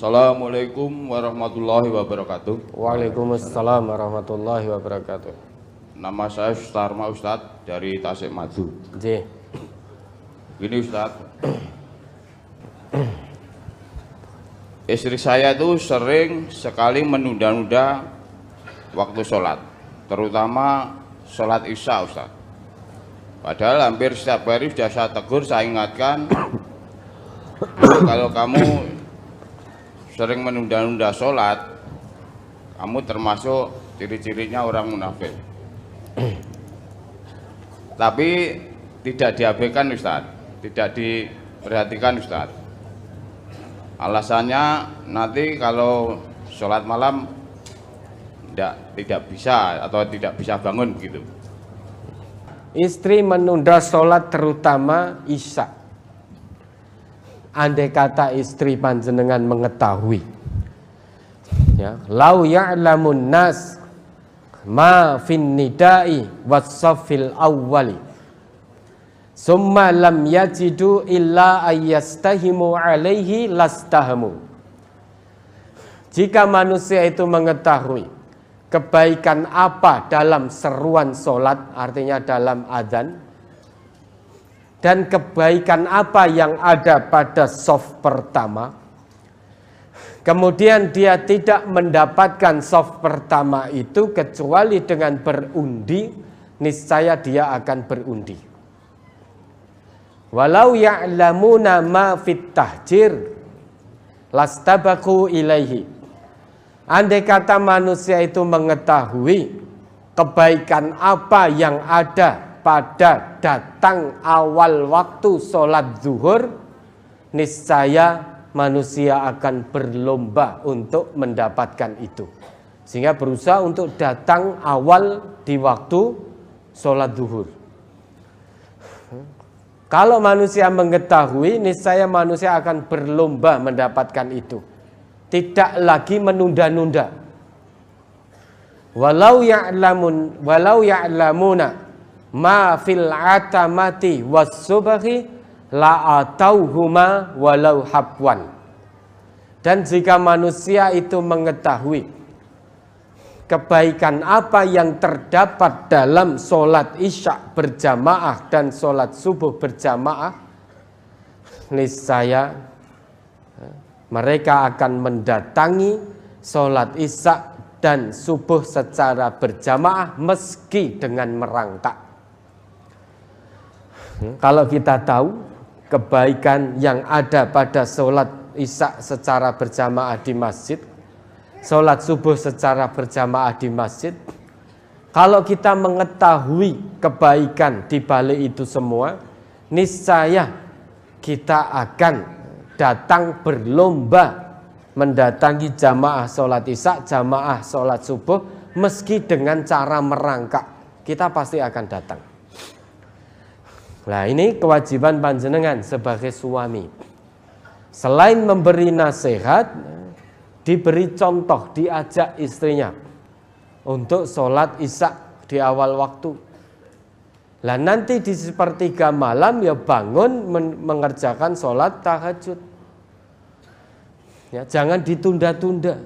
Assalamualaikum warahmatullahi wabarakatuh. Waalaikumsalam warahmatullahi wabarakatuh. Nama saya Sustarma Ustadz dari Tasikmalaya. J. Gini Ustadz, istri saya itu sering sekali menunda-nunda waktu sholat, terutama sholat isya Ustadz. Padahal hampir setiap hari sudah saya tegur, saya ingatkan, kalau kamu sering menunda-nunda sholat, kamu termasuk ciri-cirinya orang munafik. Tapi tidak diabaikan Ustadz, tidak diperhatikan Ustadz. Alasannya nanti kalau sholat malam tidak bisa atau tidak bisa bangun begitu. Istri menunda sholat terutama isya. Andai kata istri panjenengan mengetahui, ya, lau ya'lamun nas ma fin nidai wassafil awwali summa lam yajidu illa ayyastahimu alaihi lastahamu. Jika manusia itu mengetahui kebaikan apa dalam seruan sholat, artinya dalam adzan, dan kebaikan apa yang ada pada shaf pertama, kemudian dia tidak mendapatkan shaf pertama itu kecuali dengan berundi, niscaya dia akan berundi. Walau ya'lamuna ma fit tahjir lastabaku ilaihi. Andai kata manusia itu mengetahui kebaikan apa yang ada pada datang awal waktu sholat zuhur, niscaya manusia akan berlomba untuk mendapatkan itu, sehingga berusaha untuk datang awal di waktu sholat zuhur. Kalau manusia mengetahui, niscaya manusia akan berlomba mendapatkan itu, tidak lagi menunda-nunda. Walau ya'lamuna ma fil atamati was-subhi la atauhuma walau habwan. Dan jika manusia itu mengetahui kebaikan apa yang terdapat dalam sholat isya berjamaah dan sholat subuh berjamaah, niscaya mereka akan mendatangi sholat isya dan subuh secara berjamaah meski dengan merangkak. Kalau kita tahu kebaikan yang ada pada sholat isya secara berjamaah di masjid, sholat subuh secara berjamaah di masjid, kalau kita mengetahui kebaikan di balik itu semua, niscaya kita akan datang berlomba mendatangi jamaah sholat isya, jamaah sholat subuh, meski dengan cara merangkak, kita pasti akan datang. Nah, ini kewajiban panjenengan sebagai suami. Selain memberi nasihat, diberi contoh, diajak istrinya untuk sholat isya di awal waktu. Lah nanti di sepertiga malam ya bangun mengerjakan sholat tahajud. Ya, jangan ditunda-tunda.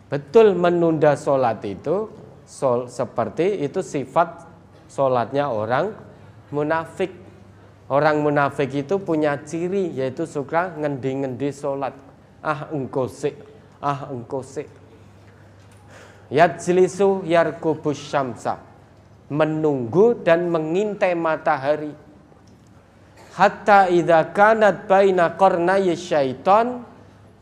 Betul, menunda sholat itu seperti itu sifat sholatnya orang munafik. Orang munafik itu punya ciri, yaitu suka ngendi-ngendi sholat. Ah engkau sik, ah engkau sik. Yajlisu yarkubus syamsa, menunggu dan mengintai matahari. Hatta idza kanat baina qarnay syaiton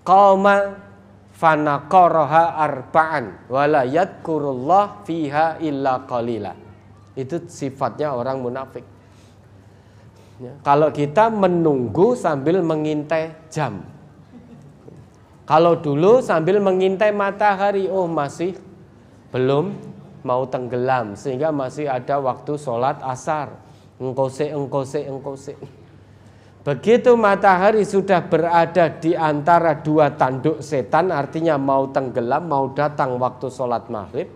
qama fanaqaraha arba'an wala yadhkurullah fiha illa qalila. Itu sifatnya orang munafik. Ya, kalau kita menunggu sambil mengintai jam. Kalau dulu sambil mengintai matahari, oh masih belum mau tenggelam, sehingga masih ada waktu sholat asar. Engkose. Begitu matahari sudah berada di antara dua tanduk setan, artinya mau tenggelam, mau datang waktu sholat maghrib,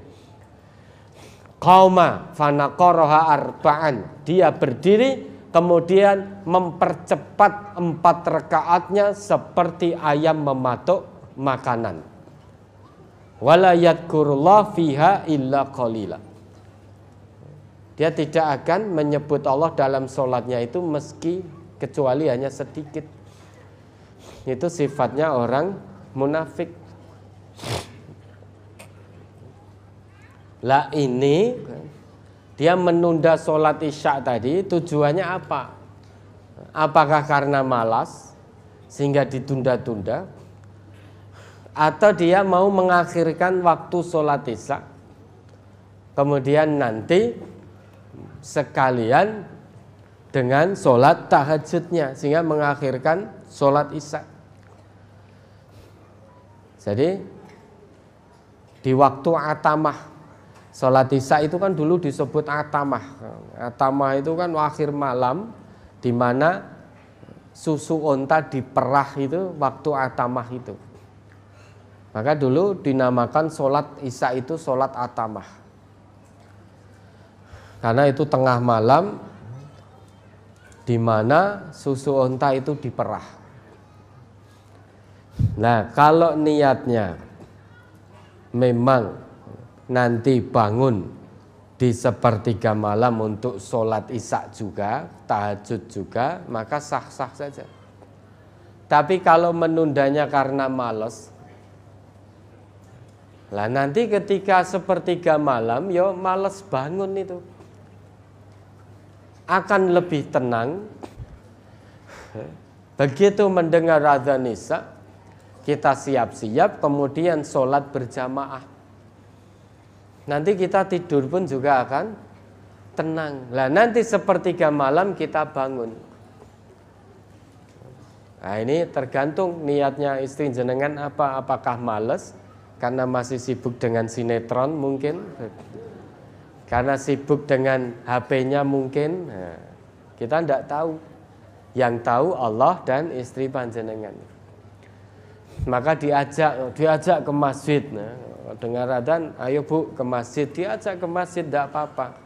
qauma fanaqaraha arba'an, dia berdiri kemudian mempercepat 4 rakaatnya seperti ayam mematuk makanan. Wala yadhkurullah fiha illa qalila. Dia tidak akan menyebut Allah dalam sholatnya itu meski kecuali hanya sedikit. Itu sifatnya orang munafik. Lah ini dia menunda sholat isya tadi tujuannya apa? Apakah karena malas sehingga ditunda-tunda, atau dia mau mengakhirkan waktu sholat isya kemudian nanti sekalian dengan sholat tahajudnya sehingga mengakhirkan sholat isya. Jadi di waktu atamah, sholat isya itu kan dulu disebut atamah. Atamah itu kan akhir malam, di mana susu onta diperah, itu waktu atamah itu. Maka dulu dinamakan sholat isya itu sholat atamah, karena itu tengah malam di mana susu onta itu diperah. Nah, kalau niatnya memang nanti bangun di sepertiga malam untuk sholat isya juga, tahajud juga, maka sah-sah saja. Tapi kalau menundanya karena malas, lah nanti ketika sepertiga malam, yo malas bangun itu, akan lebih tenang. Begitu mendengar azan isya, kita siap-siap kemudian sholat berjamaah. Nanti kita tidur pun juga akan tenang. Lah nanti sepertiga malam kita bangun. Nah ini tergantung niatnya istri jenengan apa. Apakah males karena masih sibuk dengan sinetron mungkin, karena sibuk dengan HP-nya mungkin. Nah, kita tidak tahu. Yang tahu Allah dan istri panjenengan. Maka diajak ke masjid. Nah, dengar adzan, ayo bu ke masjid, diajak ke masjid, tidak apa-apa.